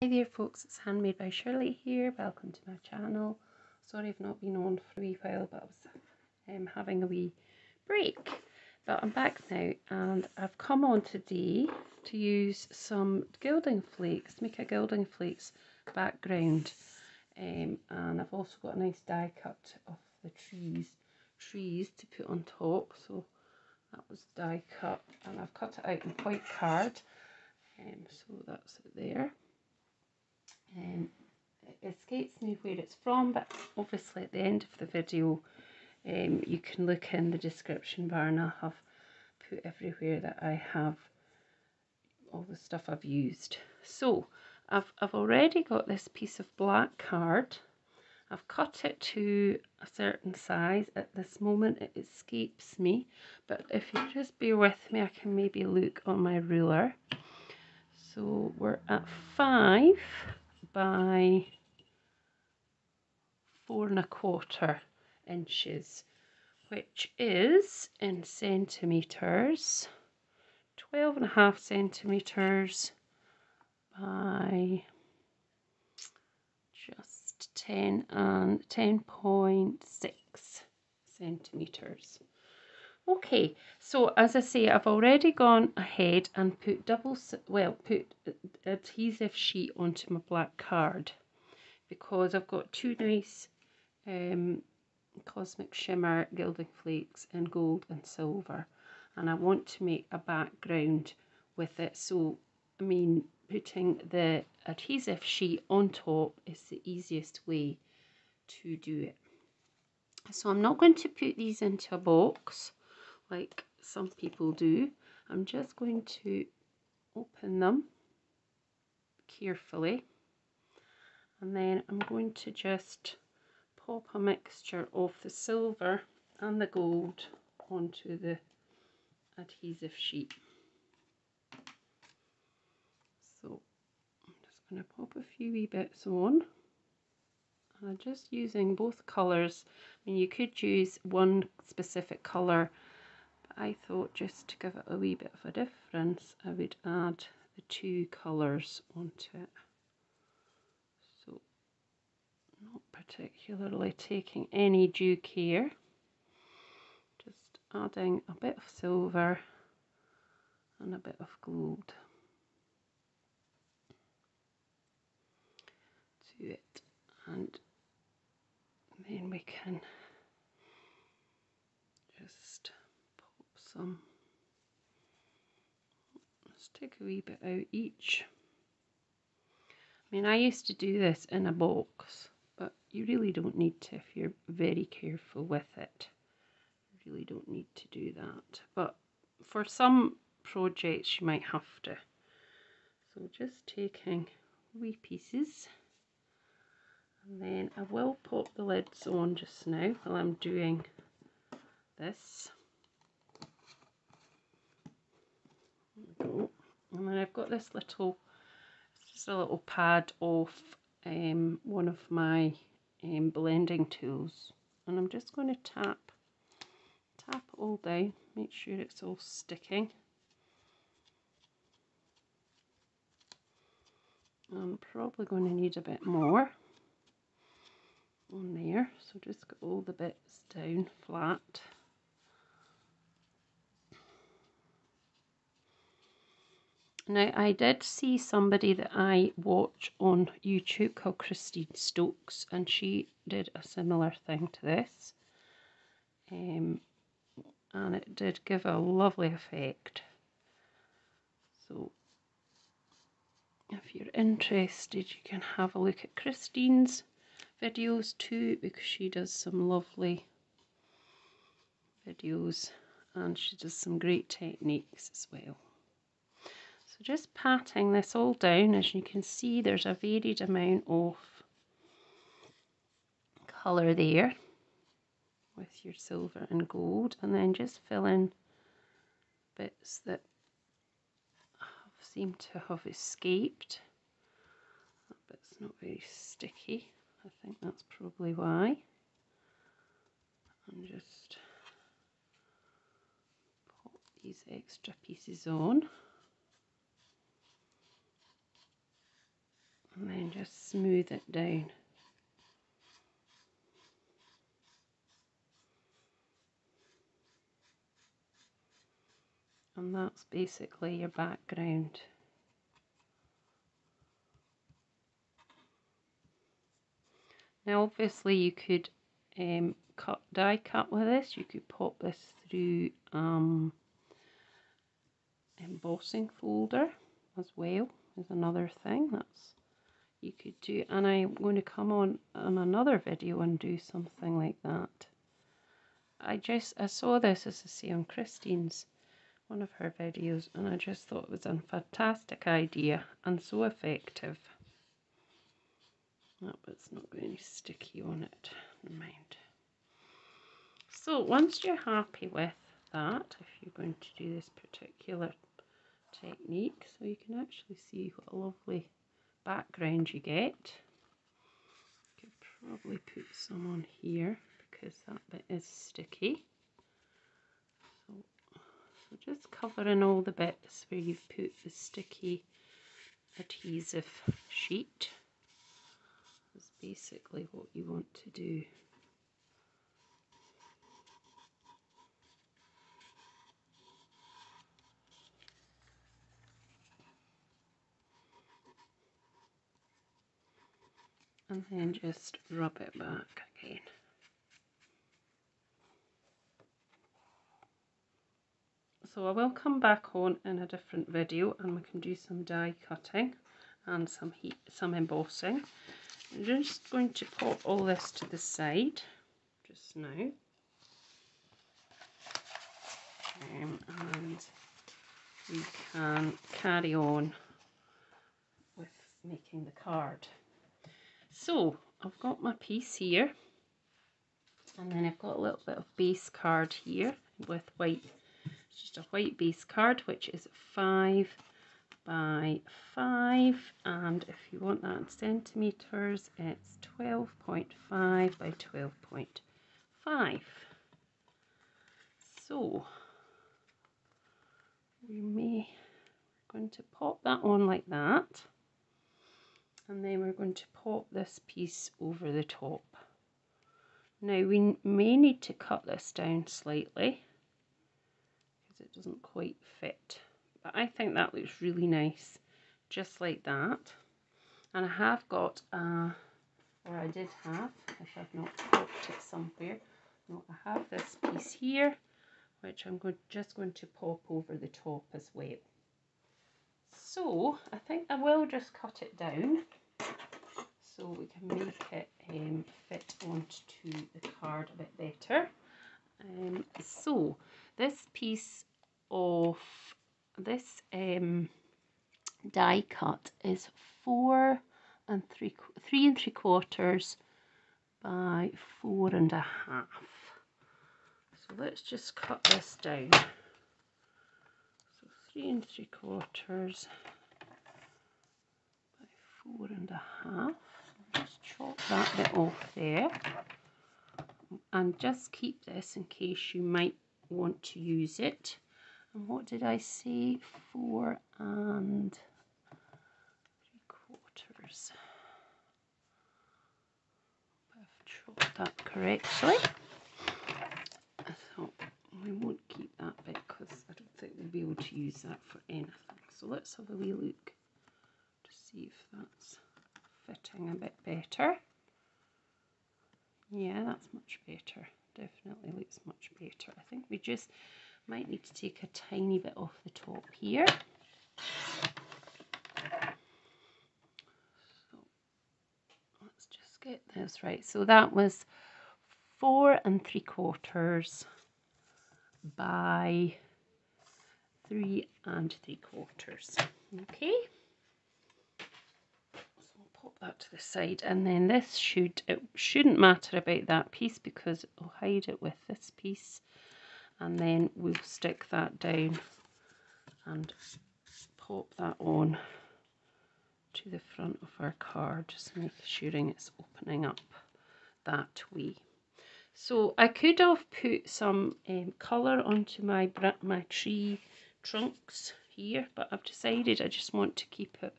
Hi there folks, it's Handmade by Shirley here. Welcome to my channel. Sorry I've not been on for a wee while, but I was having a wee break. But I'm back now and I've come on today to use some Gilding Flakes, make a Gilding Flakes background. And I've also got a nice die cut of the trees to put on top. So that was die cut and I've cut it out in white card. So that's it there. It escapes me where it's from, but obviously at the end of the video you can look in the description bar and I have put everywhere that I have all the stuff I've used. So I've already got this piece of black card. I've cut it to a certain size. At this moment it escapes me, but if you just bear with me I can maybe look on my ruler. So we're at 5 by 4 1/4 inches, which is in centimetres 12.5 centimetres by just 10.6 centimetres. Okay, so as I say, I've already gone ahead and put put adhesive sheet onto my black card because I've got two nice Cosmic Shimmer Gilding Flakes in gold and silver, and I want to make a background with it. So I mean, putting the adhesive sheet on top is the easiest way to do it. So I'm not going to put these into a box like some people do. I'm just going to open them carefully, and then I'm going to just pop a mixture of the silver and the gold onto the adhesive sheet. So I'm just going to pop a few wee bits on. I'm just using both colours. I mean, you could use one specific colour, but I thought just to give it a wee bit of a difference I would add the two colours onto it. So not particularly taking any due care, just adding a bit of silver and a bit of gold to it, and then we can just pop some. Let's take a wee bit out each. I mean, I used to do this in a box, but you really don't need to if you're very careful with it. You really don't need to do that, but for some projects you might have to. So just taking wee pieces, and then I will pop the lids on just now while I'm doing this. There we go. And then I've got this little, it's just a little pad of one of my blending tools, and I'm just going to tap it all down, make sure it's all sticking. I'm probably going to need a bit more on there, so just get all the bits down flat. Now, I did see somebody that I watch on YouTube called Christine Stokes, and she did a similar thing to this, and it did give a lovely effect. So if you're interested, you can have a look at Christine's videos too, because she does some lovely videos and she does some great techniques as well. So just patting this all down, as you can see there's a varied amount of colour there with your silver and gold, and then just fill in bits that seem to have escaped. That bit's not very sticky, I think that's probably why. And just pop these extra pieces on. and then just smooth it down. And that's basically your background. Now obviously you could die cut with this. You could pop this through embossing folder as well as another thing that's you could do, and I'm going to come on another video and do something like that. I saw this, as I say, on Christine's one of her videos, and I just thought it was a fantastic idea and so effective. Oh, but it's not got any sticky on it. Never mind. So once you're happy with that, if you're going to do this particular technique, so you can actually see what a lovely background you get. Could probably put some on here because that bit is sticky. So just covering all the bits where you've put the sticky adhesive sheet is basically what you want to do. And then just rub it back again. So I will come back on in a different video and we can do some die cutting and some embossing. I'm just going to pop all this to the side just now. And we can carry on with making the card. So I've got my piece here, and then I've got a little bit of base card here with white. It's just a white base card, which is 5 by 5, and if you want that in centimeters, it's 12.5 by 12.5. So we're going to pop that on like that, and then we're going to pop this piece over the top. Now we may need to cut this down slightly because it doesn't quite fit, but I think that looks really nice just like that. And I have got or I did have, if I've not popped it somewhere, no, I have this piece here which I'm just going to pop over the top as well. So I think I will just cut it down so we can make it fit onto the card a bit better. So this piece of this die cut is 3 3/4 by 4.5. So let's just cut this down. So 3 3/4 by 4.5. Just chop that bit off there, and just keep this in case you might want to use it. And what did I say? 4 3/4. I've chopped that correctly. So we won't keep that bit because I don't think we'll be able to use that for anything. So let's have a wee look to see if that's fitting a bit better. Yeah, that's much better. Definitely looks much better. I think we just might need to take a tiny bit off the top here. So let's just get this right. So that was 4 3/4 by 3 3/4. Okay. Pop that to the side, and then this it shouldn't matter about that piece because it'll hide it with this piece, and then we'll stick that down and pop that on to the front of our card, just making sure it's opening up that way. So I could have put some colour onto my tree trunks here, but I've decided I just want to keep it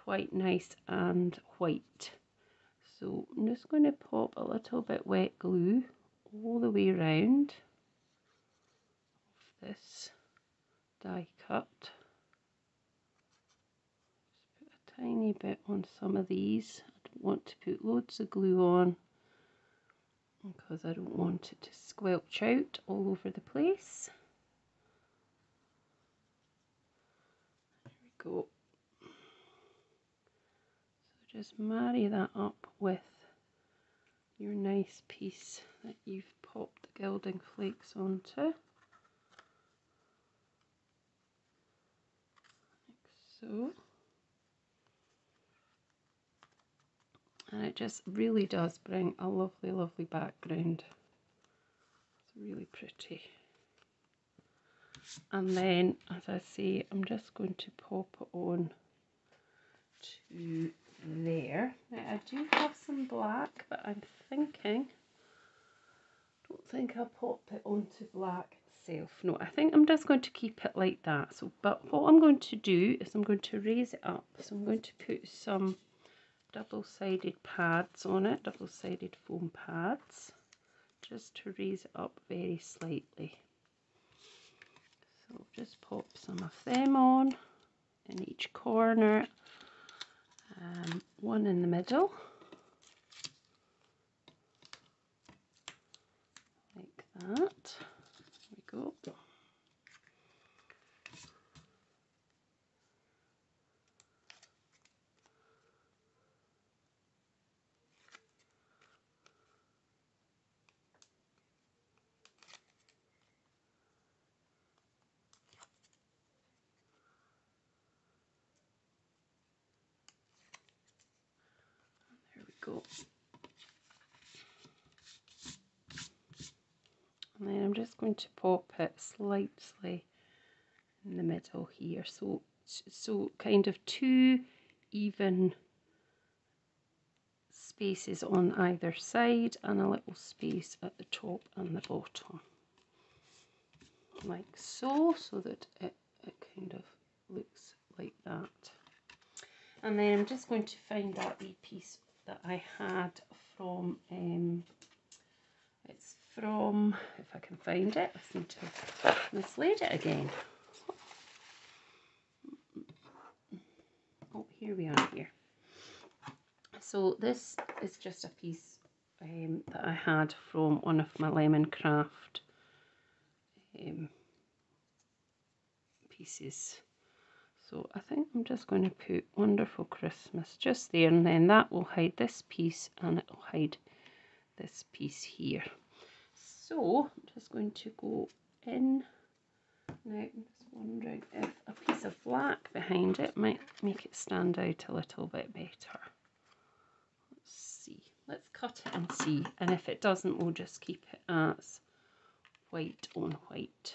quite nice and white. So I'm just going to pop a little bit wet glue all the way around this die cut. Just put a tiny bit on some of these. I don't want to put loads of glue on because I don't want it to squelch out all over the place. There we go. So just marry that up with your nice piece that you've popped the Gilding Flakes onto. Like so. And it just really does bring a lovely, lovely background. It's really pretty. And then, as I say, I'm just going to pop it on to there. Now, I do have some black, but I'm thinking, don't think I'll pop it onto black itself. No, I think I'm just going to keep it like that. So, but what I'm going to do is I'm going to raise it up. So I'm going to put some double-sided pads on it, double-sided foam pads, just to raise it up very slightly. So just pop some of them on in each corner, one in the middle, like that. There we go. Go. And then I'm just going to pop it slightly in the middle here, so kind of two even spaces on either side and a little space at the top and the bottom, like so, so that it kind of looks like that. And then I'm just going to find that wee piece that I had from, it's from, if I can find it, I seem to have mislaid it again. Oh, here we are here. So this is just a piece that I had from one of my lemon craft pieces. So I think I'm just going to put Wonderful Christmas just there, and then that will hide this piece and it will hide this piece here. So I'm just going to go in. Now I'm just wondering if a piece of black behind it might make it stand out a little bit better. Let's see. Let's cut it and see. And if it doesn't, we'll just keep it as white on white.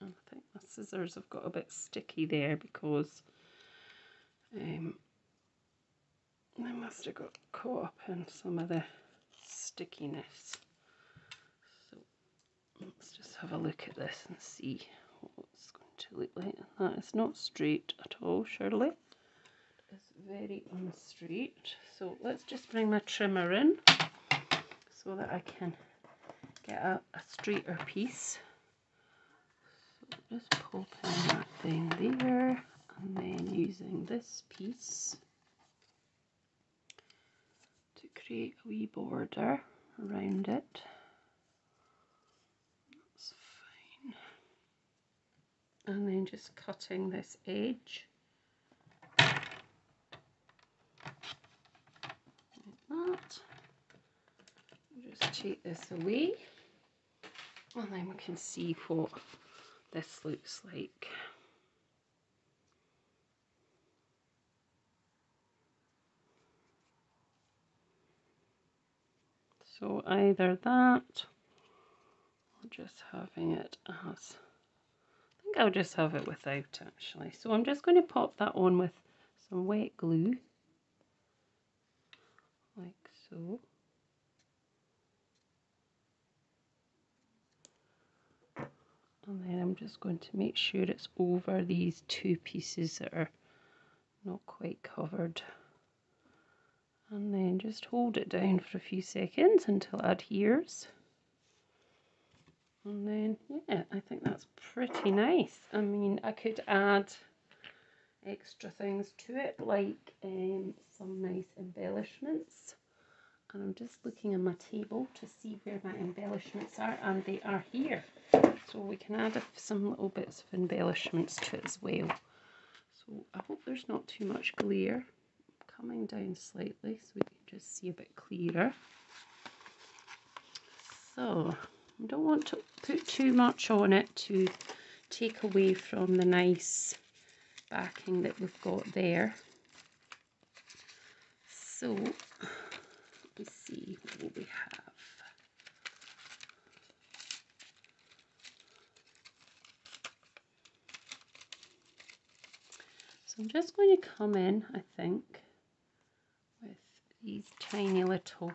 And I think my scissors have got a bit sticky there because they must have got caught up in some of the stickiness. So let's just have a look at this and see what it's going to look like. And that is not straight at all, surely. It's very unstraight. So let's just bring my trimmer in so that I can get a straighter piece. So just popping that down there, and then using this piece to create a wee border around it. That's fine. And then just cutting this edge like that. Just take this away, and then we can see what this looks like. So either that, or just having it as, I think I'll just have it without actually. So I'm just going to pop that on with some wet glue, like so. And then I'm just going to make sure it's over these two pieces that are not quite covered. And then just hold it down for a few seconds until it adheres. And then, yeah, I think that's pretty nice. I mean, I could add extra things to it, like some nice embellishments. And I'm just looking at my table to see where my embellishments are, and they are here. So we can add some little bits of embellishments to it as well. So I hope there's not too much glare. Coming down slightly so we can just see a bit clearer. So I don't want to put too much on it to take away from the nice backing that we've got there. So let's see what we have. So I'm just going to come in, I think, with these tiny little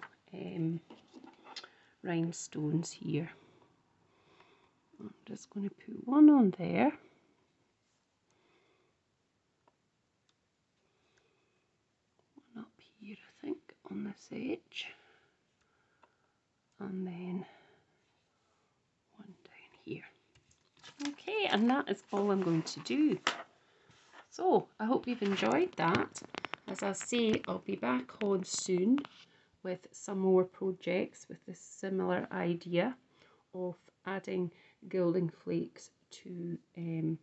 rhinestones here. I'm just going to put one on there. One up here, I think, on this edge. And then one down here. Okay, and that is all I'm going to do. So I hope you've enjoyed that. As I say, I'll be back on soon with some more projects with this similar idea of adding gilding flakes to an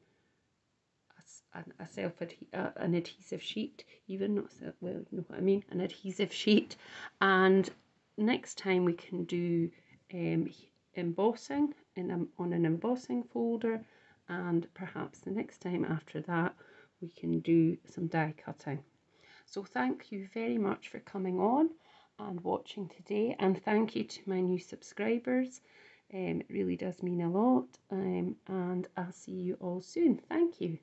adhesive sheet, even not so, well, you know what I mean, an adhesive sheet. And next time we can do embossing on an embossing folder, and perhaps the next time after that we can do some die cutting. So thank you very much for coming on and watching today, and thank you to my new subscribers. It really does mean a lot, and I'll see you all soon. Thank you.